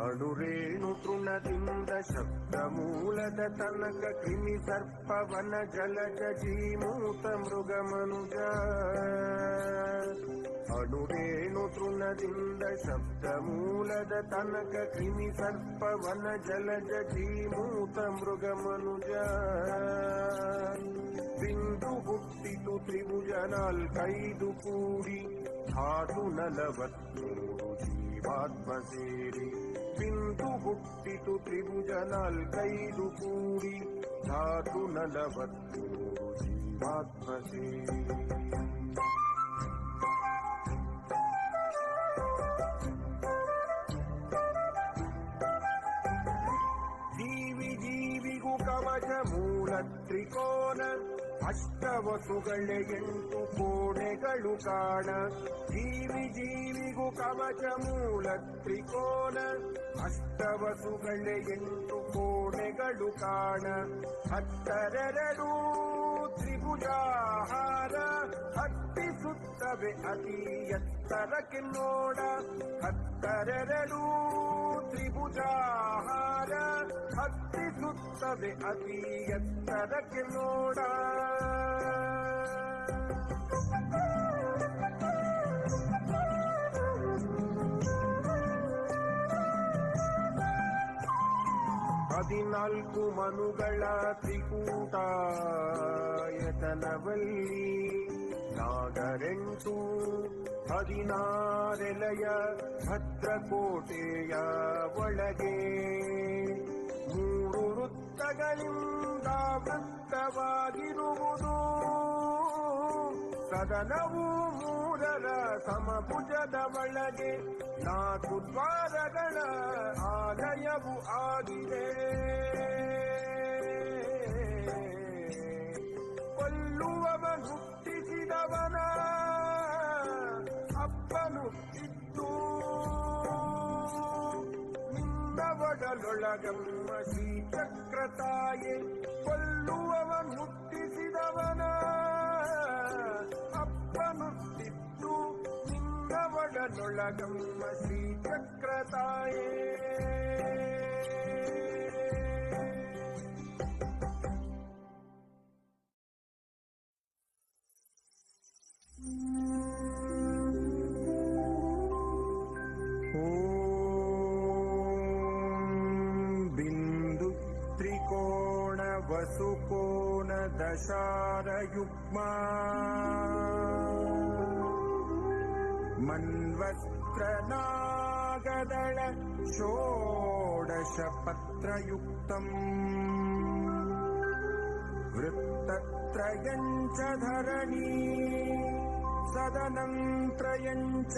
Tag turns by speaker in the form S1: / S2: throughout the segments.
S1: ಅಣುರೇಣು ತೃಣದಿಂದ ಶಬ್ದ ಮೂಲದ ತನಕ ಕ್ರಿಮಿ ಸರ್ಪವನ ಜಲಜ ಜೀಮೂತ ಮೃಗ ಮನುಜ. ಅಣುರೇಣು ತೃಣದಿಂದ ಶಬ್ದ ಮೂಲದ ತನಕ ಕ್ರಿಮಿ ಸರ್ಪವನ ಜಲಜ ಜೀಮೂತ ಮೃಗ ಮನುಜ. ಬಿಂದು ಹುಟ್ಟಿತು ತ್ರಿಭುಜ ನಾಲ್ಕೈದು ಕೂಡಿ ಧಾತು 43 ಜೀವಾತ್ಮ ಸೇರಿ. ಬಿಂದು ಹುಟ್ಟಿತು ತ್ರಿಭುಜ ನಾಲ್ಕೈದು ಕೂಡಿ ಧಾತು 43 ಜೀವಾತ್ಮ ಸೇರಿ. ಜೀವಿ ಜೀವಿಗೂ ಕವಚ ಮೂಲ ತ್ರಿಕೋನ ಅಷ್ಟವಸುಗಳೇ 8 ಕೋಣೆಗಳು ಕಾಣ. ಜೀವಿ ಜೀವಿಗೂ ಕವಚ ಮೂಲ ತ್ರಿಕೋನ ಅಷ್ಟವಸುಗಳೇ 8 ಕೋಣೆಗಳು ಕಾಣ. 12 ತ್ರಿಭುಜಾಹಾರ ಹತ್ತಿಸುತ್ತವೆ ಅತಿ ಎತ್ತರಕ್ಕೆ ನೋಡ. 12 ತ್ರಿಭುಜಾಹಾರ ಹತ್ತಿಸುತ್ತವೆ ಅತಿ ಎತ್ತರಕ್ಕೆ ನೋಡ. ಹದಿನಾಲ್ಕು ಮನುಗಳ ತ್ರಿಕೂಟಾಯತನವಲ್ಲಿ ನಾಗರೆಂಟು 16 ಭದ್ರಕೋಟೆಯ ಒಳಗೆ. 3 ವೃತ್ತಗಳಿಂದ ವೃತ್ತವಾಗಿರುವುದು ಸದನವು 3 ಸಮಭುಜದ ಒಳಗೆ. 4 ದ್ವಾರಗಳ ಆಲಯವು ಆಗಿದೆ. ಕೊಲ್ಲುವವನು ಹುಟ್ಟಿಸಿದವನ ಅಪ್ಪನು ಇದ್ದು ನಿನ್ನ ಒಡಲೊಳಗಮ್ಮ ಶ್ರೀಚಕ್ರ ತಾಯೆ. ಕೊಲ್ಲುವವನು ಹುಟ್ಟಿಸಿದವನ ಅಪ್ಪನು ಇದ್ದು ನಿನ್ನ ಒಡಲೊಳಗಮ್ಮ ಶ್ರೀಚಕ್ರ ತಾಯೇ. ಬಿಂದು ತ್ರಿಕೋಣ ವಸುಕೋನ ದಶಾರ ಯುಗ್ಮ ಮನ್ವಸ್ತ್ರ ನಾಗದಳ ಷೋಡಶ ಪತ್ರಯುಕ್ತಂ. ವೃತ್ತತ್ರಯಂಚ ಧರಣಿ ಸದನಂತ್ರಯಂಚ.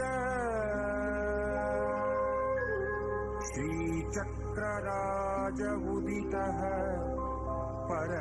S1: ಶ್ರೀಚಕ್ರರಾಜ ಉದಿತಃ ಪರದೇವತಾಯಾಃ.